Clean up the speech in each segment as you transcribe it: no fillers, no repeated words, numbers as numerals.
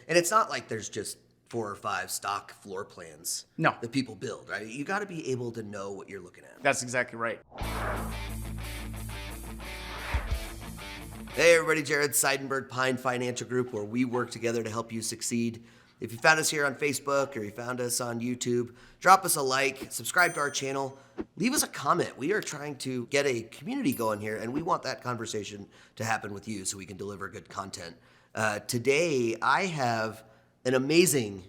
And it's not like there's just 4 or 5 stock floor plans No. that people build, right? You got to be able to know what you're looking at. That's exactly right. Hey everybody, Jared, Seidenberg Pine Financial Group, where we work together to help you succeed. If you found us here on Facebook or you found us on YouTube, drop us a like, subscribe to our channel, leave us a comment. We are trying to get a community going here, and we want that conversation to happen with you so we can deliver good content. Today, I have an amazing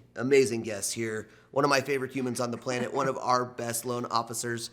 guest here, one of my favorite humans on the planet, one of our best loan officers,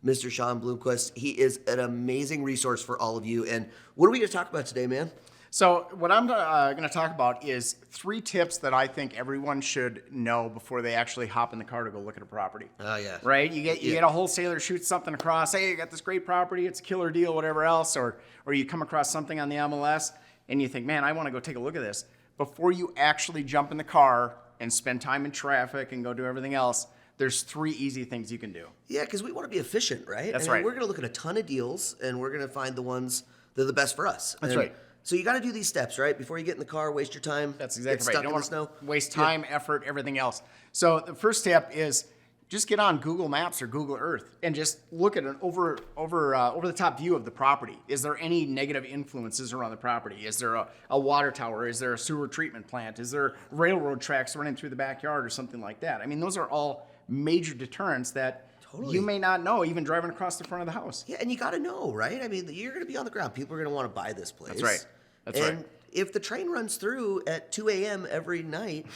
Mr. Sean Bloomquist. He is an amazing resource for all of you. And what are we going to talk about today, man? So what I'm going to talk about is 3 tips that I think everyone should know before they actually hop in the car to go look at a property. Oh, yeah. Right? You get a wholesaler shoot something across, hey, you got this great property, it's a killer deal, whatever else, or you come across something on the MLS and you think, man, I want to go take a look at this. Before you actually jump in the car and spend time in traffic and go do everything else, there's 3 easy things you can do. Yeah, because we want to be efficient, right? That's right. We're going to look at a ton of deals, and we're going to find the ones that are the best for us. That's right. So you got to do these steps, right? Before you get in the car, waste your time. That's exactly right. Stuck You in don't the want snow. to waste time, effort, everything else. So the first step is just get on Google Maps or Google Earth and just look at an over the top view of the property. Is there any negative influences around the property? Is there a water tower? Is there a sewer treatment plant? Is there railroad tracks running through the backyard or something like that? I mean, those are all major deterrents that you may not know even driving across the front of the house. Yeah, and you got to know, right? I mean, you're going to be on the ground. People are going to want to buy this place. That's right. And if the train runs through at 2 a.m. every night,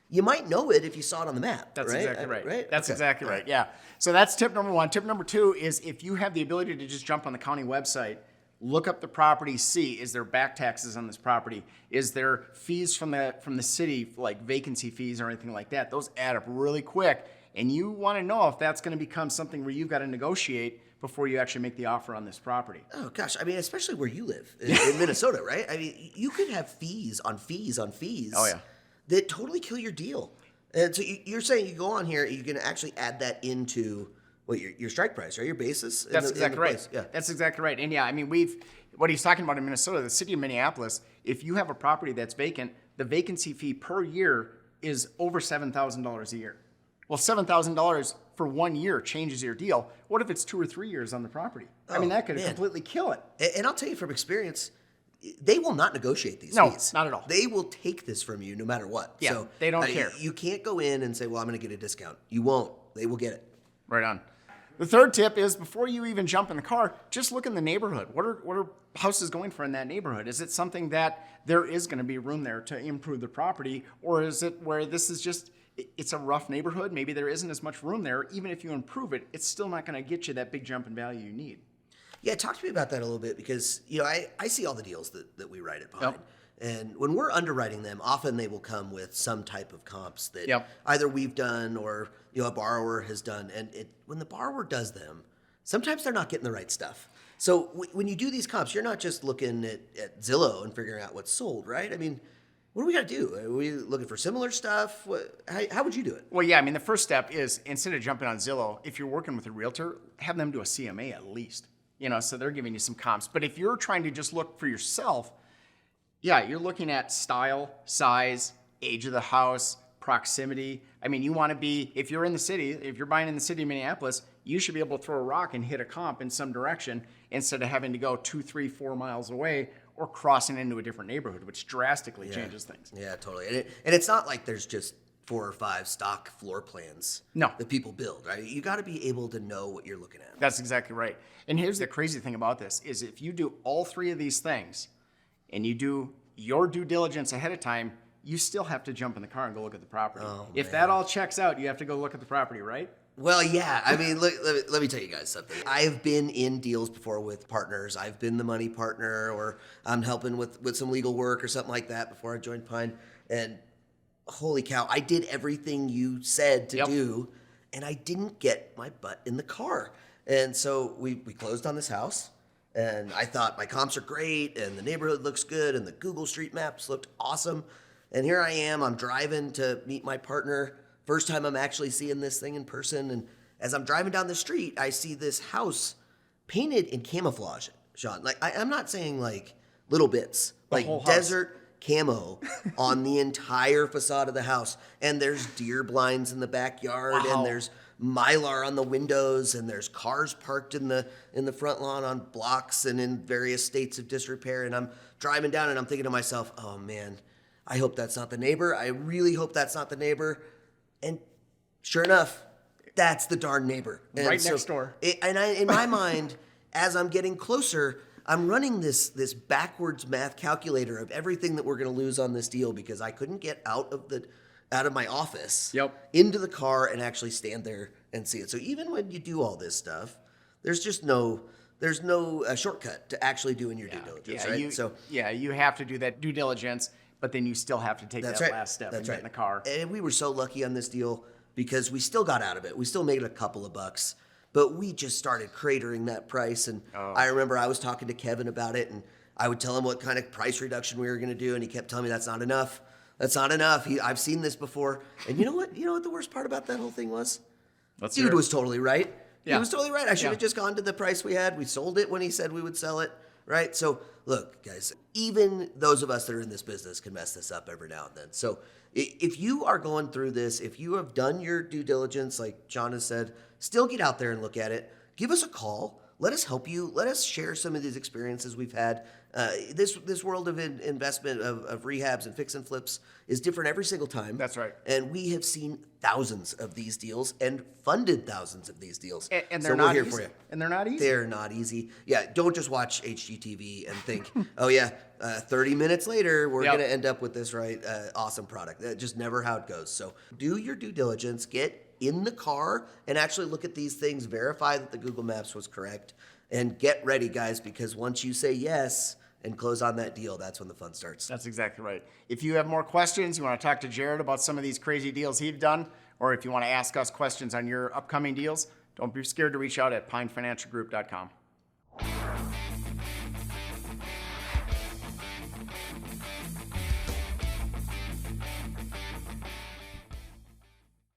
you might know it if you saw it on the map. That's right? exactly right. Right? That's Okay. exactly right. Yeah. So that's tip number 1. Tip number 2 is if you have the ability to just jump on the county website, look up the property, see, is there back taxes on this property? Is there fees from the city, like vacancy fees or anything like that? Those add up really quick. And you want to know if that's going to become something where you've got to negotiate before you actually make the offer on this property. Oh, gosh. I mean, especially where you live in Minnesota, right? I mean, you could have fees on fees on fees. Oh, yeah. That totally kill your deal. And so you're saying you go on here, you can actually add that into your strike price, right? Your basis. That's exactly right. Yeah. That's exactly right. And yeah, I mean, what he's talking about in Minnesota, the city of Minneapolis, if you have a property that's vacant, the vacancy fee per year is over $7,000 a year. Well, $7,000 for 1 year changes your deal. What if it's 2 or 3 years on the property? I mean, that could completely kill it. And I'll tell you from experience, they will not negotiate these No, fees. not at all. They will take this from you no matter what. Yeah, so, they don't care. You can't go in and say, well, I'm going to get a discount. You won't. They will get it. Right on. The third tip is before you even jump in the car, just look in the neighborhood. What are houses going for in that neighborhood? Is it something that there is going to be room there to improve the property? Or is it where this is just, it's a rough neighborhood, maybe there isn't as much room there. Even if you improve it, it's still not going to get you that big jump in value you need. Yeah, talk to me about that a little bit because, I see all the deals that we write at Pine. Yep. And when we're underwriting them, often they will come with some type of comps that Yep. either we've done or a borrower has done. And when the borrower does them, sometimes they're not getting the right stuff. So when you do these comps, you're not just looking at Zillow and figuring out what's sold, right? I mean, what do we got to do? Are we looking for similar stuff? How would you do it? Well, yeah, I mean, the first step is instead of jumping on Zillow, if you're working with a realtor, have them do a CMA at least. So they're giving you some comps. But if you're trying to just look for yourself, yeah, you're looking at style, size, age of the house, proximity. I mean, you want to be, if you're in the city, if you're buying in the city of Minneapolis, you should be able to throw a rock and hit a comp in some direction instead of having to go 2, 3, 4 miles away or crossing into a different neighborhood, which drastically changes things. Yeah, totally. And it's not like there's just 4 or 5 stock floor plans that people build, right? You got to be able to know what you're looking at. That's exactly right. And here's the crazy thing about this is if you do all 3 of these things and you do your due diligence ahead of time, you still have to jump in the car and go look at the property. If that all checks out, you have to go look at the property, right? Well, yeah. I mean, look, let me tell you guys something. I've been in deals before with partners. I've been the money partner, or I'm helping with some legal work or something like that before I joined Pine. And holy cow, I did everything you said to do, and I didn't get my butt in the car. And so we closed on this house, and I thought my comps are great, and the neighborhood looks good, and the Google Street Maps looked awesome. And here I am, I'm driving to meet my partner. First time I'm actually seeing this thing in person. And as I'm driving down the street, I see this house painted in camouflage, Sean. Like, I'm not saying like little bits, like whole house. desert camo on the entire facade of the house. And there's deer blinds in the backyard, Wow. and there's Mylar on the windows, and there's cars parked in the front lawn on blocks and in various states of disrepair. And I'm driving down and I'm thinking to myself, oh man, I hope that's not the neighbor. I really hope that's not the neighbor. And sure enough, that's the darn neighbor. And Right next door. In my mind, as I'm getting closer, I'm running this backwards math calculator of everything that we're going to lose on this deal, because I couldn't get out of my office into the car and actually stand there and see it. So even when you do all this stuff, there's no shortcut to actually doing your due diligence, right? You have to do that due diligence, but then you still have to take that last step and get in the car. And we were so lucky on this deal because we still got out of it. We still made a couple of bucks, but we just started cratering that price. And I remember I was talking to Kevin about it, and I would tell him what kind of price reduction we were going to do, and he kept telling me that's not enough. That's not enough. I've seen this before. And you know what? You know what the worst part about that whole thing was? Dude was totally right. Yeah. He was totally right. I should have just gone to the price we had. We sold it when he said we would sell it, right? So look, guys, even those of us that are in this business can mess this up every now and then. So if you are going through this, if you have done your due diligence, like John has said, still get out there and look at it. Give us a call. Let us help you. Let us share some of these experiences we've had. This world of investment, of rehabs and fix and flips is different every single time. That's right. And we have seen thousands of these deals and funded thousands of these deals. And so they're we're not here easy. for you. And they're not easy. They're not easy. Yeah, don't just watch HGTV and think, oh yeah, 30 minutes later, we're going to end up with this awesome product. That's just never how it goes. So do your due diligence, get in the car and actually look at these things, verify that the Google Maps was correct, and get ready, guys, because once you say yes and close on that deal, that's when the fun starts. That's exactly right. If you have more questions, you want to talk to Jared about some of these crazy deals he's done, or if you want to ask us questions on your upcoming deals, don't be scared to reach out at pinefinancialgroup.com.